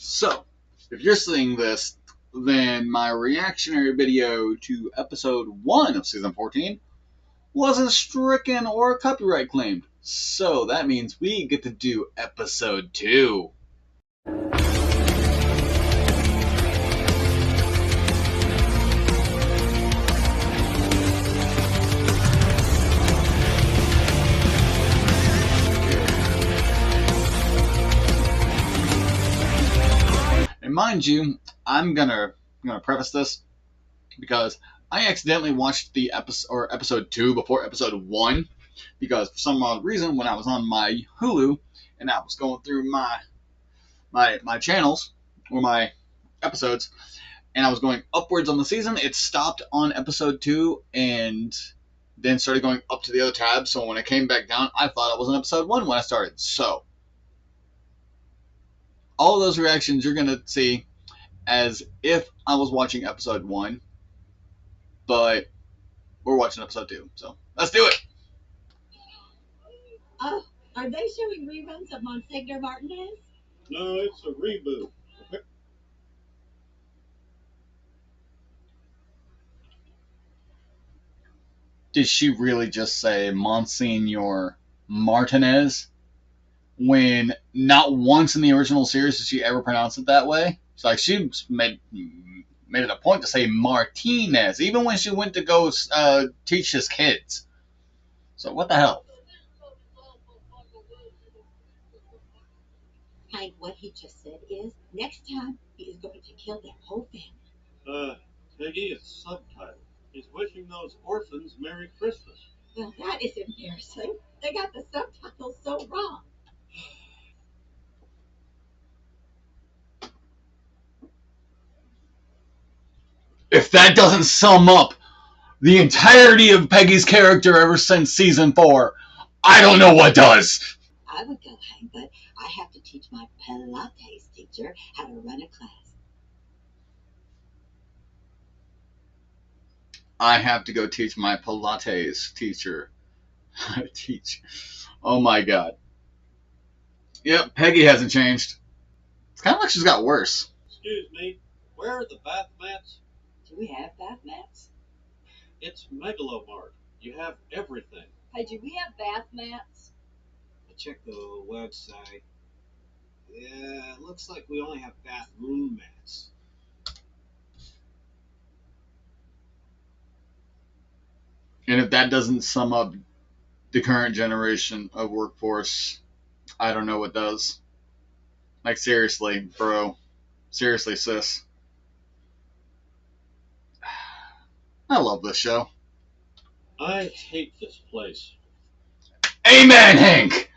So, if you're seeing this, then my reactionary video to episode 1 of season 14 wasn't stricken or copyright claimed. So that means we get to do episode 2. And mind you, I'm gonna preface this because I accidentally watched the episode 2 before episode 1 because for some odd reason when I was on my Hulu and I was going through my channels or my episodes and I was going upwards on the season, it stopped on episode 2 and then started going up to the other tab. So when I came back down, I thought it was on episode 1 when I started. So all of those reactions you're gonna see as if I was watching episode 1, but we're watching episode 2. So let's do it. Oh, are they showing reruns of Monsignor Martinez? No, it's a reboot. Did she really just say Monsignor Martinez when not once in the original series did she ever pronounce it that way? It's like she made it a point to say Martinez, even when she went to go teach his kids. So what the hell? Hank, what he just said is, next time he is going to kill their whole family. Peggy, it's subtitled. He's wishing those orphans Merry Christmas. Well, that is embarrassing. They got the subtitles so wrong. If that doesn't sum up the entirety of Peggy's character ever since season 4, I don't know what does. I would go, Hank, but I have to teach my Pilates teacher how to run a class. I have to go teach my Pilates teacher how to teach. Oh my god. Yep, Peggy hasn't changed. It's kind of like she's got worse. Excuse me, where are the bath mats? Do we have bath mats? It's Megalomart. You have everything. Hey, do we have bath mats? I checked the website. Yeah, it looks like we only have bathroom mats. And if that doesn't sum up the current generation of workforce, I don't know what does. Like, seriously, bro. Seriously, sis. I love this show. I hate this place. Amen, Hank!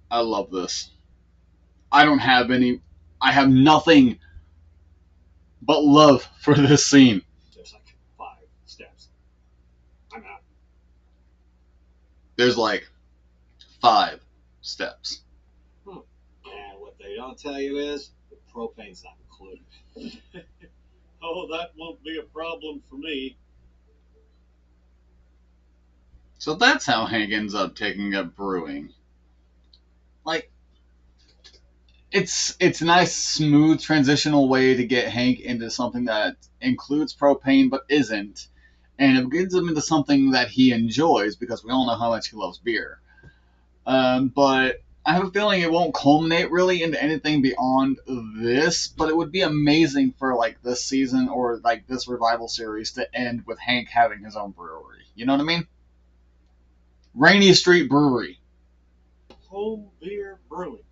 I love this. I have nothing but love for this scene. There's like 5 steps. I'm out. There's like 5 steps. And what they don't tell you is the propane's not included. Oh, that won't be a problem for me. So that's how Hank ends up taking up brewing. Like, it's a nice, smooth, transitional way to get Hank into something that includes propane but isn't, and it gets him into something that he enjoys because we all know how much he loves beer. But I have a feeling it won't culminate really into anything beyond this, but it would be amazing for like this season or like this revival series to end with Hank having his own brewery. You know what I mean? Rainy Street Brewery. Home beer brewing.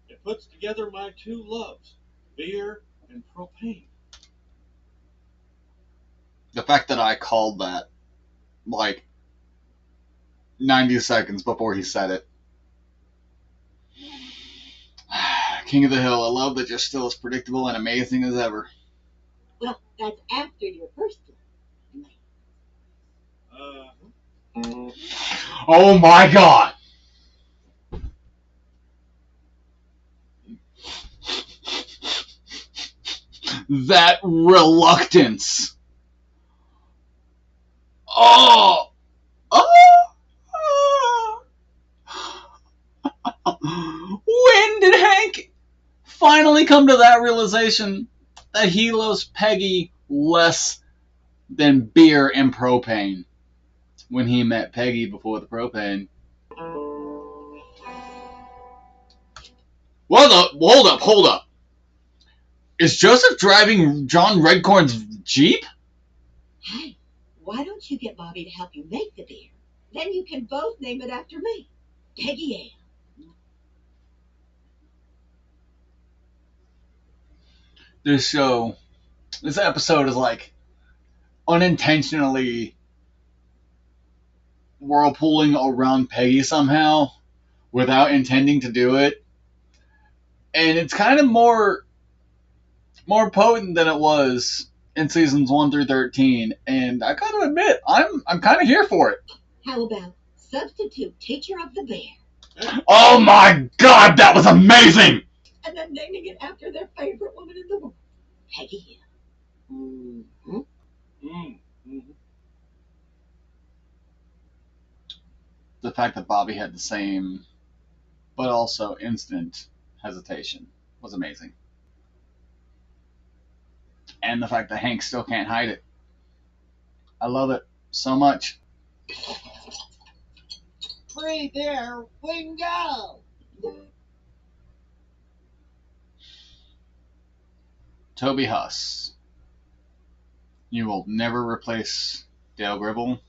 It puts together my 2 loves, beer and propane. The fact that I called that like 90 seconds before he said it. King of the Hill, I love that you're still as predictable and amazing as ever. Well, that's after your first one. Oh my god! That reluctance Oh! Oh! When did Hank finally come to that realization that he loves Peggy less than beer and propane? When he met Peggy before the propane. Hold up. Is Joseph driving John Redcorn's Jeep? Hey, why don't you get Bobby to help you make the beer? Then you can both name it after me. Peggy Ale. This episode is like unintentionally whirlpooling around Peggy somehow without intending to do it. And it's kind of more potent than it was in seasons 1 through 13, and I gotta admit, I'm kind of here for it. How about substitute teacher of the bear? Oh my god, that was amazing! And then naming it after their favorite woman in the world, Peggy Ale. Mm-hmm. Mm-hmm. The fact that Bobby had the same, but also instant hesitation was amazing. And the fact that Hank still can't hide it. I love it so much. Free beer, wingo! Toby Huss. You will never replace Dale Gribble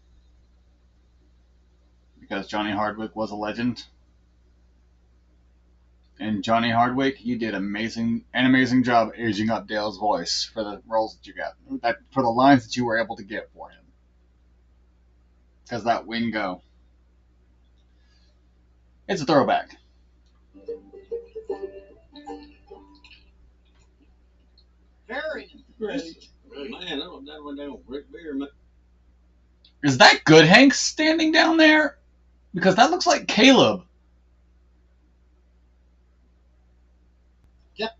because Johnny Hardwick was a legend. And Johnny Hardwick, you did an amazing job aging up Dale's voice for the roles that you got, for the lines that you were able to get for him. Because that Wingo, it's a throwback. Very impressive. Man, that went down with beer. Is that good Hank standing down there? Because that looks like Caleb. Yep.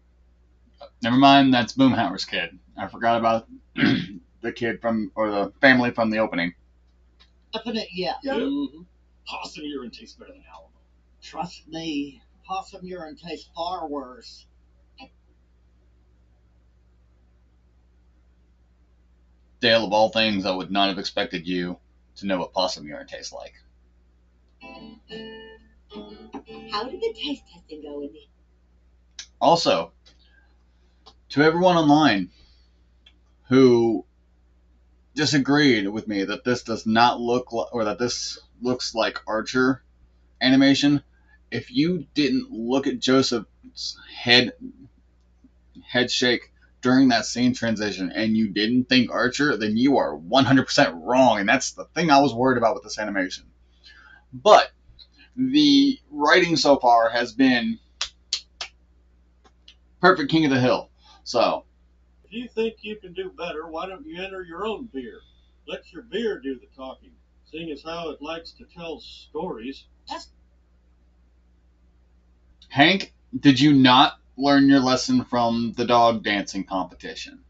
Never mind, that's Boomhauer's kid. I forgot about the kid or the family from the opening. Definite, yeah. Mm-hmm. Possum urine tastes better than Alamo. Trust me, possum urine tastes far worse. Dale, of all things, I would not have expected you to know what possum urine tastes like. How did the taste testing go in the... Also, to everyone online who disagreed with me that this does not look like, or that this looks like Archer animation, if you didn't look at Joseph's head shake during that scene transition and you didn't think Archer, then you are 100% wrong, and that's the thing I was worried about with this animation. But the writing so far has been perfect, king of the hill. So if you think you can do better, why don't you enter your own beer? Let your beer do the talking, seeing as how it likes to tell stories. Hank, did you not learn your lesson from the dog dancing competition?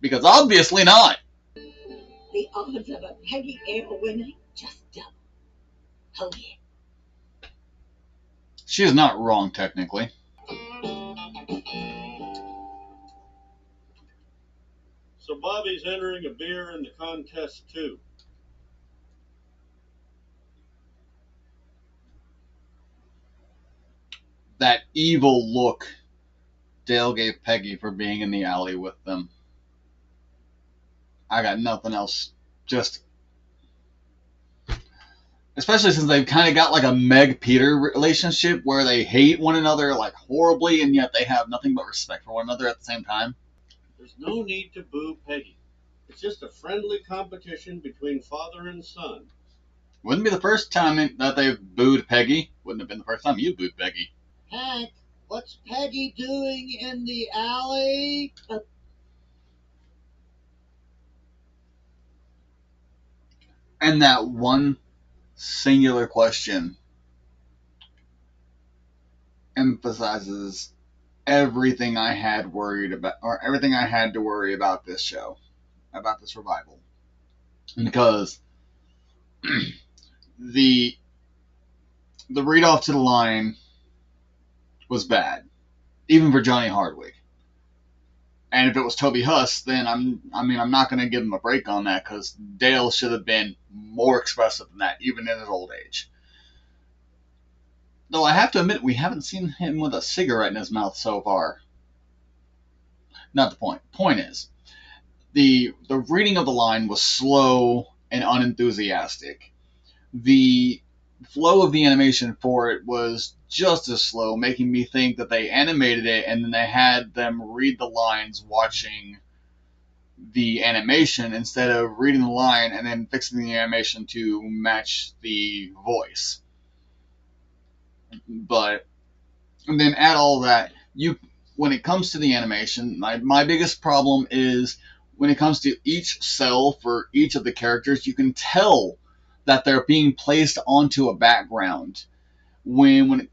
Because obviously not. The odds of a Peggy Ale winning just double. Oh yeah. She is not wrong, technically. So Bobby's entering a beer in the contest too. That evil look Dale gave Peggy for being in the alley with them. I got nothing else. Just, especially since they've kind of got like a Meg-Peter relationship where they hate one another like horribly, and yet they have nothing but respect for one another at the same time. There's no need to boo Peggy. It's just a friendly competition between father and son. Wouldn't be the first time that they've booed Peggy. Wouldn't have been the first time you booed Peggy. Hank, what's Peggy doing in the alley? And that one singular question emphasizes everything I had worried about, or everything I had to worry about this show, about this revival. Because the read off to the line was bad, even for Johnny Hardwick. And if it was Toby Huss, then I'm not going to give him a break on that, because Dale should have been more expressive than that, even in his old age. Though I have to admit, we haven't seen him with a cigarette in his mouth so far. Not the point. Point is, the reading of the line was slow and unenthusiastic. The flow of the animation for it was just as slow, making me think that they animated it and then they had them read the lines watching the animation instead of reading the line and then fixing the animation to match the voice. But and then add all that, when it comes to the animation, my biggest problem is when it comes to each cell for each of the characters, you can tell that they're being placed onto a background. When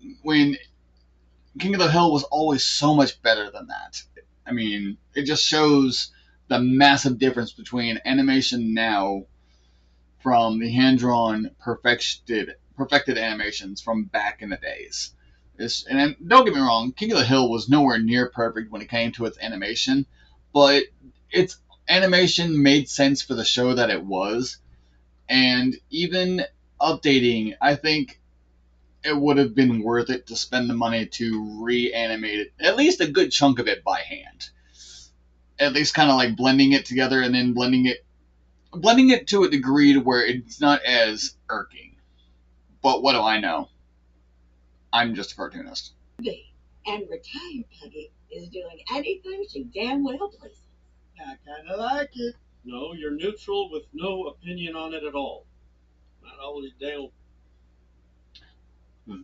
King of the Hill was always so much better than that. I mean, it just shows the massive difference between animation now from the hand-drawn, perfected animations from back in the days. And don't get me wrong, King of the Hill was nowhere near perfect when it came to its animation, but its animation made sense for the show that it was, and even updating, I think it would have been worth it to spend the money to reanimate it, at least a good chunk of it by hand. At least kind of like blending it together and then blending it to a degree to where it's not as irking. But what do I know? I'm just a cartoonist. And retired Puggy is doing anything she damn well pleases. I kind of like it. No, you're neutral with no opinion on it at all. Not always Dale.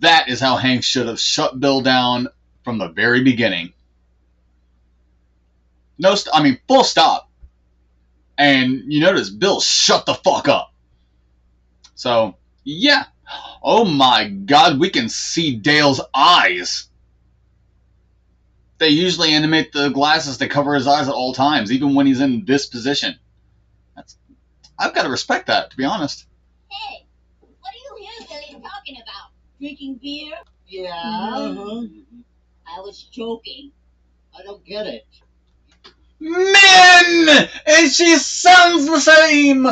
That is how Hank should have shut Bill down from the very beginning. Full stop. And you notice Bill shut the fuck up. So, yeah. Oh my god, we can see Dale's eyes. They usually animate the glasses to cover his eyes at all times, even when he's in this position. I've got to respect that, to be honest. Hey, what are you hillbillies talking about? Drinking beer? Yeah. I was joking. I don't get it. Men! And she sounds the same!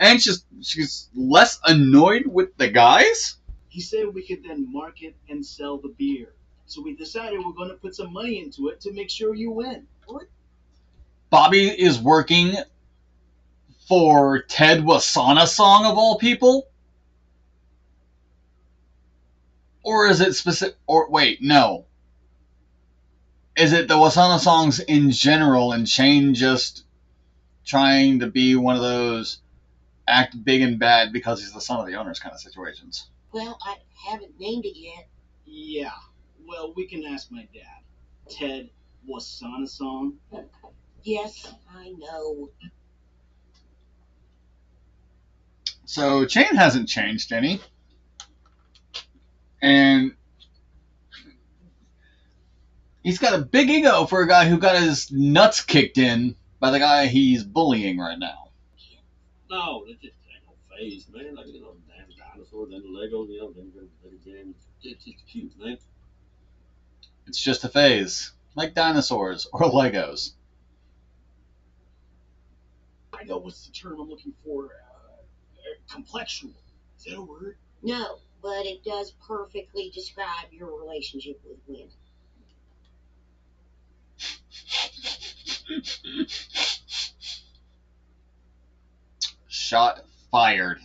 And she's less annoyed with the guys? He said we could then market and sell the beer. So we decided we're going to put some money into it to make sure you win. What? Bobby is working for Ted Wasana Song of all people? Or is it specific? Or wait, no. Is it the Wasana songs in general and Shane just trying to be one of those act big and bad because he's the son of the owners kind of situations? Well, I haven't named it yet. Yeah. Well, we can ask my dad. Ted Wasana Song. Yes, I know. So Shane hasn't changed any. And he's got a big ego for a guy who got his nuts kicked in by the guy he's bullying right now. No, it just ain't no phase, man. Like, damn dinosaurs and Legos, then it's just cute, man. It's just a phase, like dinosaurs or Legos. I know what's the term I'm looking for. Complexual. Is that a word? No, but it does perfectly describe your relationship with women. Shot fired.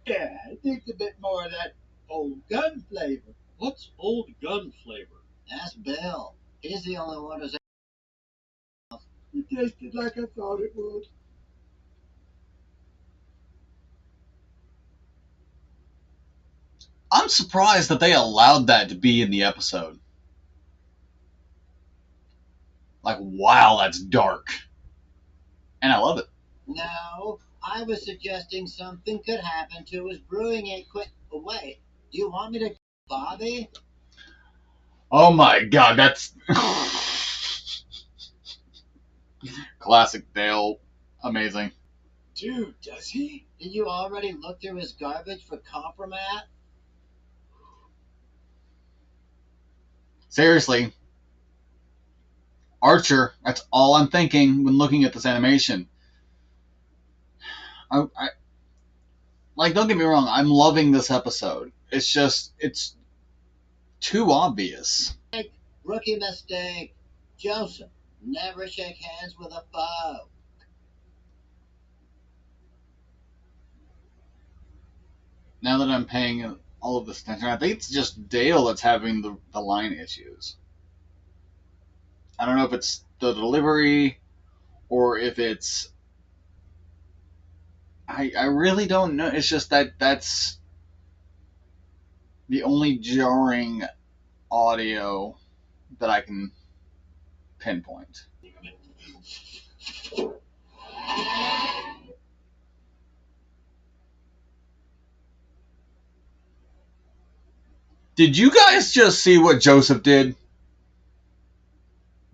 Yeah, it needs a bit more of that old gun flavor. What's old gun flavor? That's Bill. He's the only one who's. It tasted like I thought it would. I'm surprised that they allowed that to be in the episode. Like, wow, that's dark. And I love it. No, I was suggesting something could happen to his brewing equipment. Wait, do you want me to Bobby? Oh my god, that's classic Dale. Amazing. Dude, does he? Did you already look through his garbage for compromat? Seriously. Archer, that's all I'm thinking when looking at this animation. Like, don't get me wrong, I'm loving this episode. It's just, it's too obvious. Rookie mistake. Joseph, never shake hands with a foe. Now that I'm paying all of this attention, I think it's just Dale that's having the line issues. I don't know if it's the delivery or if it's... I really don't know. It's just that's the only jarring audio that I can pinpoint. Did you guys just see what Joseph did?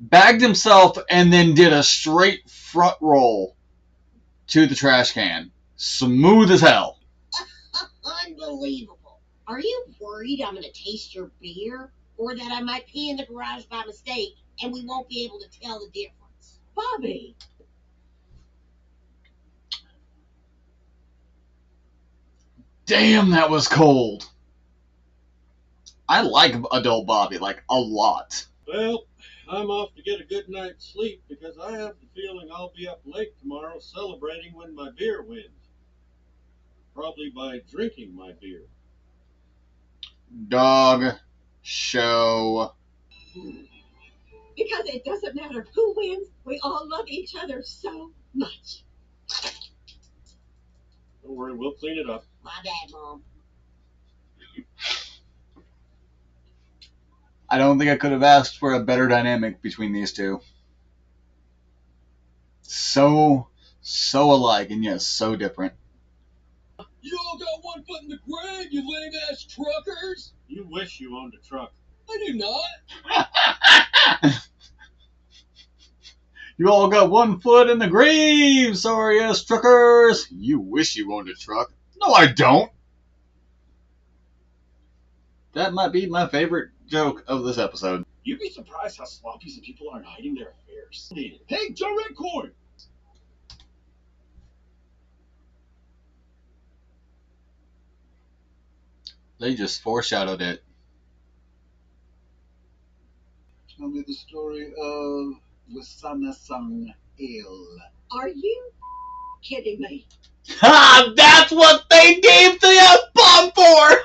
Bagged himself and then did a straight front roll to the trash can. Smooth as hell. Unbelievable. Are you worried I'm going to taste your beer? Or that I might pee in the garage by mistake and we won't be able to tell the difference? Bobby. Damn, that was cold. I like adult Bobby, like, a lot. Well, I'm off to get a good night's sleep because I have the feeling I'll be up late tomorrow celebrating when my beer wins. Probably by drinking my beer. Dog show. Because it doesn't matter who wins, we all love each other so much. Don't worry, we'll clean it up. My bad, Mom. I don't think I could have asked for a better dynamic between these two. So alike, and yet so different. You all got one foot in the grave, you lame ass truckers! You wish you owned a truck. I do not. You all got one foot in the grave, sorry ass truckers. You wish you owned a truck. No, I don't. That might be my favorite joke of this episode. You'd be surprised how sloppy some people are hiding their affairs. Hey, direct coin! They just foreshadowed it. Tell me the story of Lasana-san Ale. Are you kidding me? Ha! That's what they gave the F-bomb for!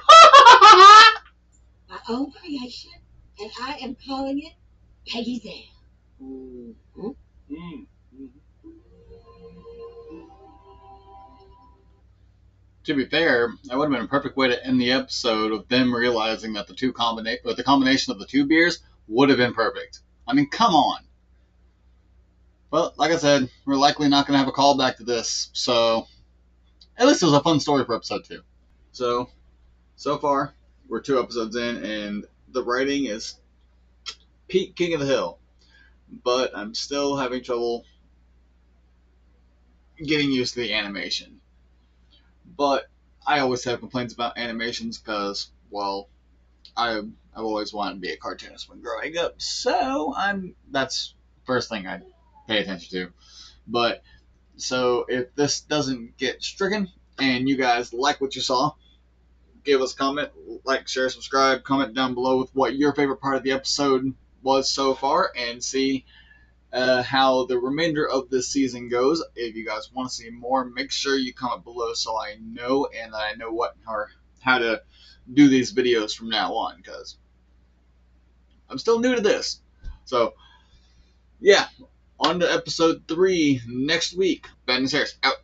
My own creation, and I am calling it Peggy's Ale. Mm-hmm. To be fair, that would have been a perfect way to end the episode of them realizing that the combination of the two beers would have been perfect. I mean, come on. But like I said, we're likely not going to have a callback to this, so at least it was a fun story for episode 2. So far, we're 2 episodes in, and the writing is peak King of the Hill. But I'm still having trouble getting used to the animation. But I always have complaints about animations because, well, I've always wanted to be a cartoonist when growing up. So that's the first thing I pay attention to. But so if this doesn't get stricken and you guys like what you saw, give us a comment, like, share, subscribe, comment down below with what your favorite part of the episode was so far, and see how the remainder of this season goes. If you guys want to see more, make sure you comment below so I know, and I know what or how to do these videos from now on, because I'm still new to this. So yeah, on to episode 3 next week. Ben and Sarah out.